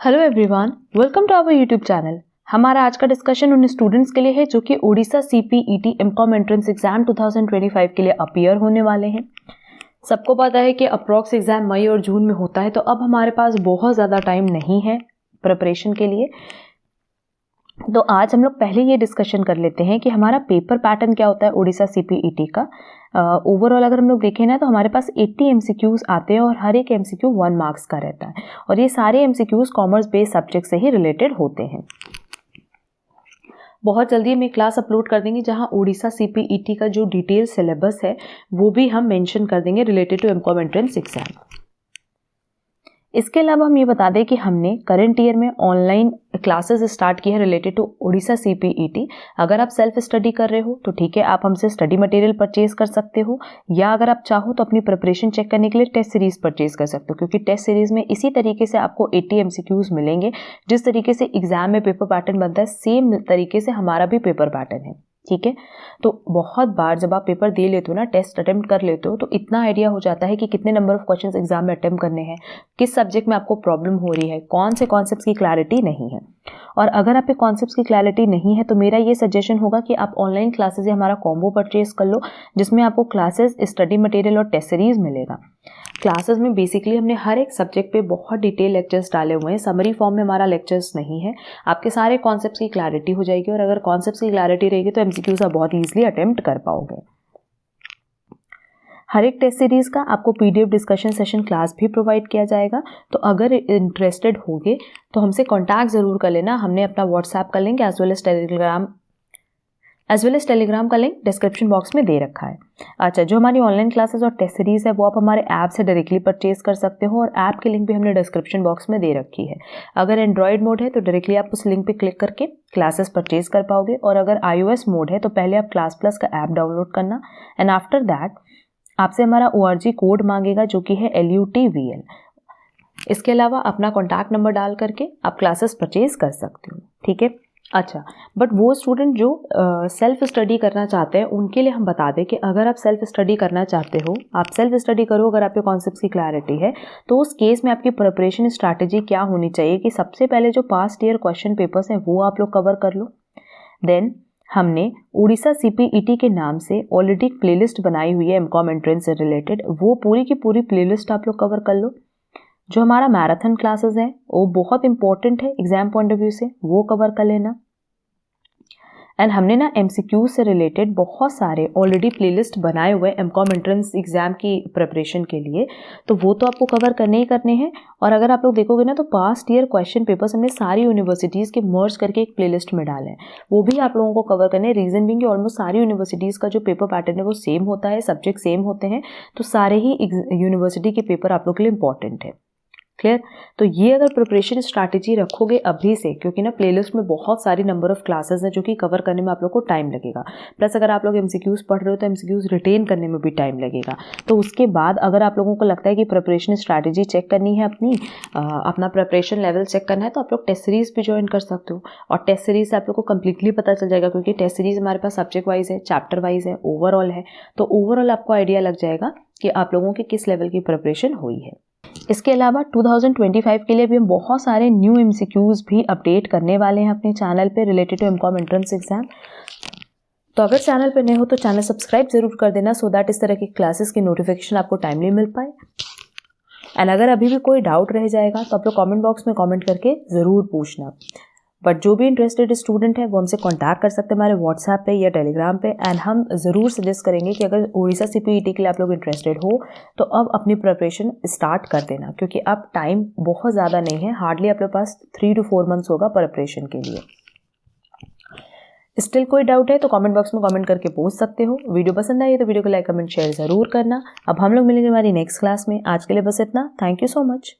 Hello everyone, welcome to our YouTube channel. हमारा आज का डिस्कशन उन स्टूडेंट्स के लिए है जो कि Odisha CPET MCom entrance exam 2025 के लिए अपीयर होने वाले हैं। सबको पता है कि अप्रॉक्स एग्जाम मई और जून में होता है, तो अब हमारे पास बहुत ज़्यादा टाइम नहीं है प्रिपरेशन के लिए। तो आज हम लोग पहले ये डिस्कशन कर लेते हैं कि हमारा पेपर पैटर्न क्या होता है ओडिशा CPET का। ओवरऑल अगर हम लोग देखें ना तो हमारे पास 80 MCQs आते हैं और हर एक MCQ 1 मार्क्स का रहता है और ये सारे MCQs कॉमर्स बेस्ड सब्जेक्ट से ही रिलेटेड होते हैं। बहुत जल्दी हम एक क्लास अपलोड कर देंगे जहां ओडिशा CPET का जो डिटेल सिलेबस है वो भी हम मेंशन कर देंगे related to MCom entrance exam. इसके अलावा हम ये बता दें कि हमने करंट ईयर में ऑनलाइन क्लासेस स्टार्ट की है रिलेटेड टू ओडिशा CPET। अगर आप सेल्फ स्टडी कर रहे हो तो ठीक है, आप हमसे स्टडी मटेरियल परचेज कर सकते हो, या अगर आप चाहो तो अपनी प्रिपरेशन चेक करने के लिए टेस्ट सीरीज परचेज कर सकते हो, क्योंकि टेस्ट सीरीज में इसी तरीके से आपको 80 MCQs मिलेंगे। जिस तरीके से एग्जाम में पेपर पैटर्न बनता है सेम तरीके से हमारा भी पेपर पैटर्न है, ठीक है। तो बहुत बार जब आप पेपर दे लेते हो ना, टेस्ट अटेम्प्ट कर लेते हो, तो इतना आइडिया हो जाता है कि कितने नंबर ऑफ क्वेश्चंस एग्जाम में अटेम्प्ट करने हैं, किस सब्जेक्ट में आपको प्रॉब्लम हो रही है, कौन से कॉन्सेप्ट्स की क्लैरिटी नहीं है। और अगर आप पे कॉन्सेप्ट्स की क्लैरिटी नहीं है तो मेरा ये सजेशन होगा कि आप ऑनलाइन क्लासेस या हमारा कॉम्बो परचेज कर लो, जिसमें आपको क्लासेस, स्टडी मटेरियल और टेस्ट सीरीज मिलेगा। क्लासेस में बेसिकली हमने हर एक सब्जेक्ट पे बहुत डिटेल लेक्चर्स डाले हुए हैं, समरी फॉर्म में हमारा लेक्चर्स नहीं है। आपके सारे कॉन्सेप्ट्स की क्लैरिटी हो जाएगी और अगर कॉन्सेप्ट्स की क्लैरिटी रहेगी तो MCQs आप बहुत ईजिली अटेम्प्ट कर पाओगे। हर एक टेस्ट सीरीज का आपको PDF डिस्कशन सेशन क्लास भी प्रोवाइड किया जाएगा। तो अगर इंटरेस्टेड होगे तो हमसे कॉन्टैक्ट ज़रूर कर लेना। हमने अपना व्हाट्सएप का link as well as Telegram का लिंक डिस्क्रिप्शन बॉक्स में दे रखा है। अच्छा, जो हमारी ऑनलाइन क्लासेस और टेस्ट सीरीज है वो आप हमारे ऐप से डायरेक्टली परचेज कर सकते हो और ऐप की लिंक भी हमने डिस्क्रिप्शन बॉक्स में दे रखी है। अगर एंड्रॉयड मोड है तो डायरेक्टली आप उस लिंक पे क्लिक करके क्लासेस परचेज कर पाओगे, और अगर iOS मोड है तो पहले आप क्लास प्लस का ऐप डाउनलोड करना एंड आफ्टर दैट आपसे हमारा ORG कोड मांगेगा जो कि है LUTVL। इसके अलावा अपना कॉन्टैक्ट नंबर डाल करके आप क्लासेस परचेज कर सकते हो, ठीक है। अच्छा, बट वो स्टूडेंट जो सेल्फ स्टडी करना चाहते हैं उनके लिए हम बता दें कि अगर आप सेल्फ स्टडी करना चाहते हो, आप सेल्फ स्टडी करो, अगर आपके कॉन्सेप्ट्स की क्लैरिटी है तो उस केस में आपकी प्रिपरेशन स्ट्रैटेजी क्या होनी चाहिए कि सबसे पहले जो पास्ट ईयर क्वेश्चन पेपर्स हैं वो आप लोग कवर कर लो। देन हमने ओडिशा CPET के नाम से ऑलरेडी एक प्लेलिस्ट बनाई हुई है एमकॉम एंट्रेंस से रिलेटेड, वो पूरी की पूरी प्लेलिस्ट आप लोग कवर कर लो। जो हमारा मैराथन क्लासेस है वो बहुत इंपॉर्टेंट है एग्जाम पॉइंट ऑफ व्यू से, वो कवर कर लेना। एंड हमने ना MCQ से रिलेटेड बहुत सारे ऑलरेडी प्लेलिस्ट बनाए हुए एमकॉम एंट्रेंस एग्जाम की प्रिपरेशन के लिए, तो वो तो आपको कवर करने ही करने हैं। और अगर आप लोग देखोगे ना तो पास्ट ईयर क्वेश्चन पेपर्स हमने सारी यूनिवर्सिटीज़ के मर्ज करके एक प्लेलिस्ट में डाले हैं, वो भी आप लोगों को कवर करने हैं। रीज़न बिंग कि ऑलमोस्ट सारी यूनिवर्सिटीज़ का जो पेपर पैटर्न है वो सेम होता है, सब्जेक्ट सेम होते हैं, तो सारे ही यूनिवर्सिटी के पेपर आप लोग के लिए इंपॉर्टेंट है। क्लियर? तो ये अगर प्रिपरेशन स्ट्रैटेजी रखोगे अभी से, क्योंकि ना प्लेलिस्ट में बहुत सारी नंबर ऑफ क्लासेस हैं जो कि कवर करने में आप लोग को टाइम लगेगा, प्लस अगर आप लोग MCQs पढ़ रहे हो तो MCQs रिटेन करने में भी टाइम लगेगा। तो उसके बाद अगर आप लोगों को लगता है कि प्रिपरेशन स्ट्रैटेजी चेक करनी है अपनी, अपना प्रिपरेशन लेवल चेक करना है, तो आप लोग टेस्ट सीरीज भी ज्वाइन कर सकते हो और टेस्ट सीरीज से आप लोग को कंप्लीटली पता चल जाएगा, क्योंकि टेस्ट सीरीज हमारे पास सब्जेक्ट वाइज है, चैप्टर वाइज है, ओवरऑल है। तो ओवरऑल आपको आइडिया लग जाएगा कि आप लोगों की किस लेवल की प्रिपरेशन हुई है। इसके अलावा 2025 के लिए भी हम बहुत सारे न्यू MCQs भी अपडेट करने वाले हैं अपने चैनल पे related to MCom entrance exam. तो अगर चैनल पे नए हो तो चैनल सब्सक्राइब जरूर कर देना, सो दैट इस तरह की क्लासेस की नोटिफिकेशन आपको टाइमली मिल पाए। एंड अगर अभी भी कोई डाउट रह जाएगा तो आप लोग कॉमेंट बॉक्स में कॉमेंट करके ज़रूर पूछना। बट जो भी इंटरेस्टेड स्टूडेंट है वो हमसे कांटेक्ट कर सकते हैं हमारे व्हाट्सएप पे या टेलीग्राम पे, एंड हम ज़रूर सजेस्ट करेंगे कि अगर ओडिशा CPET के लिए आप लोग इंटरेस्टेड हो तो अब अपनी प्रिपरेशन स्टार्ट कर देना, क्योंकि अब टाइम बहुत ज़्यादा नहीं है, हार्डली आपके पास 3 to 4 मंथ्स होगा प्रिपरेशन के लिए। स्टिल कोई डाउट है तो कमेंट बॉक्स में कमेंट करके पूछ सकते हो। वीडियो पसंद आई तो वीडियो को लाइक कमेंट शेयर ज़रूर करना। अब हम लोग मिलेंगे हमारी नेक्स्ट क्लास में। आज के लिए बस इतना। Thank you so much.